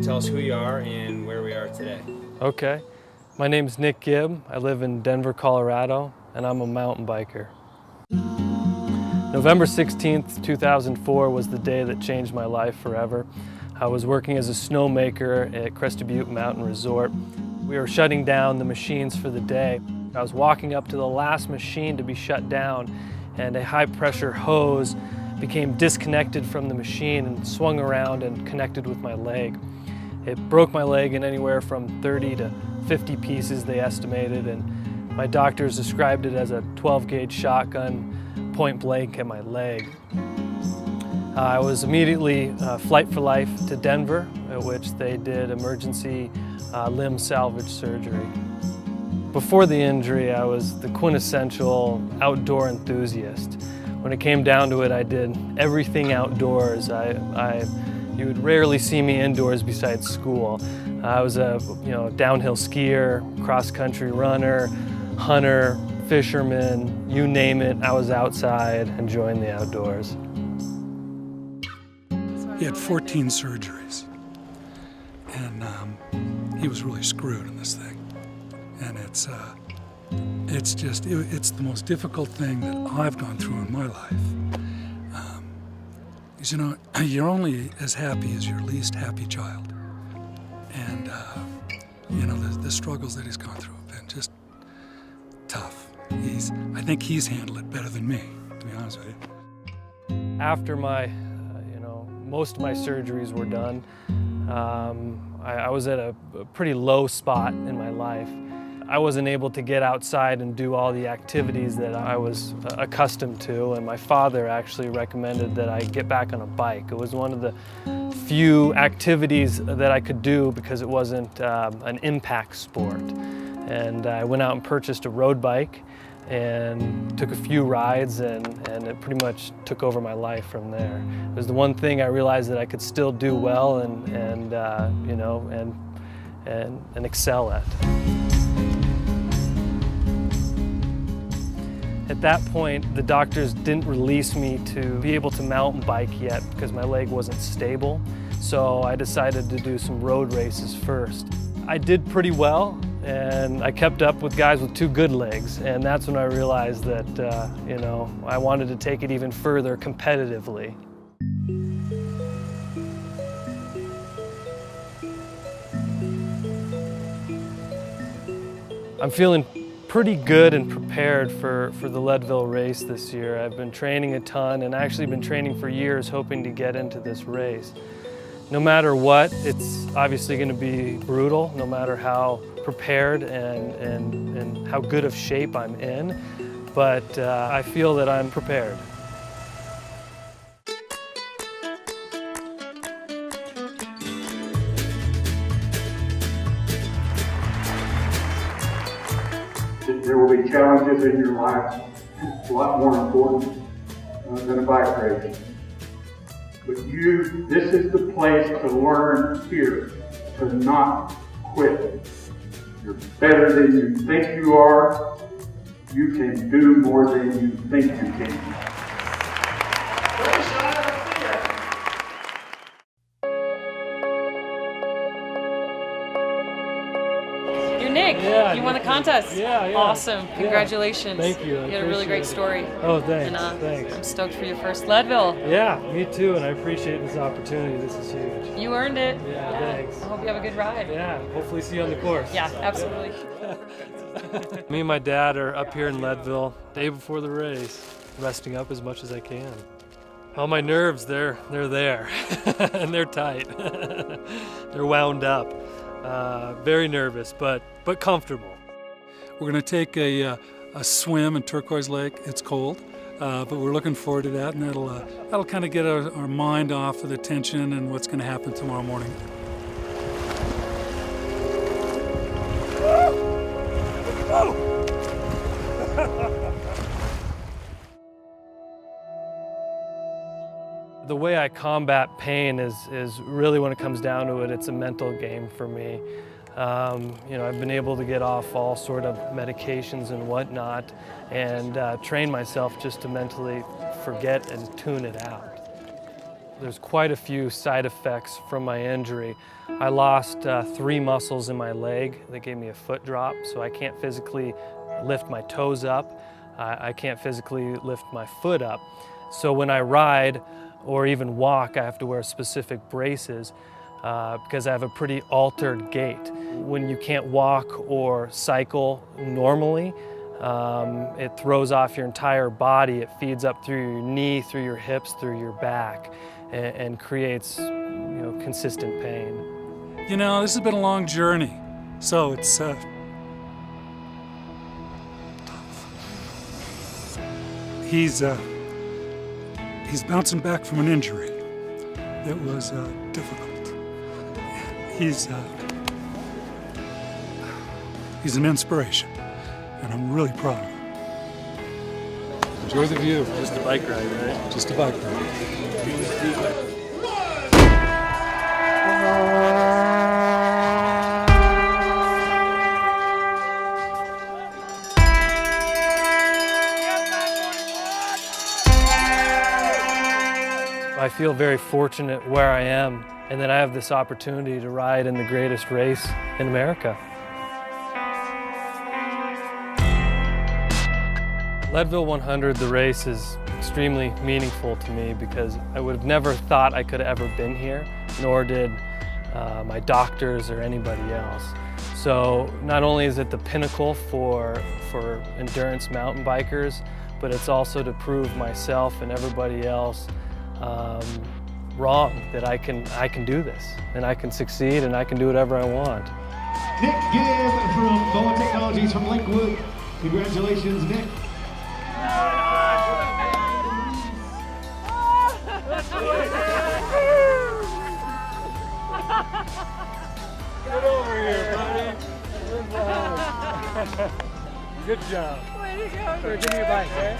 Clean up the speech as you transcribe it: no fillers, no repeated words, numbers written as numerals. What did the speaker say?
Tell us who you are and where we are today. Okay, my name is Nick Gibb. I live in Denver, Colorado, and I'm a mountain biker. November 16th, 2004 was the day that changed my life forever. I was working as a snowmaker at Crested Butte Mountain Resort. We were shutting down the machines for the day. I was walking up to the last machine to be shut down, and a high-pressure hose became disconnected from the machine and swung around and connected with my leg. It broke my leg in anywhere from 30 to 50 pieces, they estimated, and my doctors described it as a 12-gauge shotgun point blank at my leg. I was immediately flight for life to Denver, at which they did emergency limb salvage surgery. Before the injury, I was the quintessential outdoor enthusiast. When it came down to it, I did everything outdoors. You would rarely see me indoors besides school. I was a downhill skier, cross-country runner, hunter, fisherman, you name it, I was outside enjoying the outdoors. He had 14 surgeries, and he was really screwed in this thing. And it's the most difficult thing that I've gone through in my life. Because, you know, you're only as happy as your least happy child. And, you know, the struggles that he's gone through have been just tough. I think he's handled it better than me, to be honest with you. After my, most of my surgeries were done, I was at a pretty low spot in my life. I wasn't able to get outside and do all the activities that I was accustomed to, and my father actually recommended that I get back on a bike. It was one of the few activities that I could do because it wasn't an impact sport. And I went out and purchased a road bike and took a few rides, and it pretty much took over my life from there. It was the one thing I realized that I could still do well and excel at. At that point, the doctors didn't release me to be able to mountain bike yet because my leg wasn't stable. So I decided to do some road races first. I did pretty well, and I kept up with guys with two good legs, and that's when I realized that, I wanted to take it even further competitively. I'm feeling pretty good and prepared for the Leadville race this year. I've been training a ton, and actually been training for years hoping to get into this race. No matter what, it's obviously going to be brutal, no matter how prepared and how good of shape I'm in, but I feel that I'm prepared. There will be challenges in your life, a lot more important than a bike race. But this is the place to learn here, to not quit. You're better than you think you are. You can do more than you think you can. You're Nick. Yeah, you won the contest. Yeah. Awesome. Congratulations. Thank you. You had a really great story. Oh, thanks. And, thanks. I'm stoked for your first Leadville. Yeah, me too, and I appreciate this opportunity. This is huge. You earned it. Yeah, thanks. I hope you have a good ride. Yeah, hopefully see you on the course. Yeah, absolutely. Me and my dad are up here in Leadville, day before the race, resting up as much as I can. All my nerves, they're there, and they're tight. They're wound up. Very nervous, but comfortable. We're going to take a swim in Turquoise Lake. It's cold, but we're looking forward to that, and that'll kind of get our mind off of the tension and what's going to happen tomorrow morning. The way I combat pain is really, when it comes down to it, it's a mental game for me. You know, I've been able to get off all sort of medications and whatnot, and train myself just to mentally forget and tune it out. There's quite a few side effects from my injury. I lost 3 muscles in my leg. They gave me a foot drop, so I can't physically lift my toes up. I can't physically lift my foot up. So when I ride or even walk, I have to wear specific braces because I have a pretty altered gait. When you can't walk or cycle normally, it throws off your entire body. It feeds up through your knee, through your hips, through your back, and creates, you know, consistent pain. You know, this has been a long journey, so it's he's bouncing back from an injury that was difficult. He's an inspiration, and I'm really proud of him. Enjoy the view. Just a bike ride, right? Just a bike ride. I feel very fortunate where I am, and that I have this opportunity to ride in the greatest race in America. Leadville 100, the race, is extremely meaningful to me because I would have never thought I could have ever been here, nor did my doctors or anybody else. So not only is it the pinnacle for endurance mountain bikers, but it's also to prove myself and everybody else wrong, that I can do this, and I can succeed, and I can do whatever I want. Nick Gibb from Boa Technologies from Lakewood. Congratulations, Nick. Get over here, buddy. Good job. Way to go. Give me a bike, eh?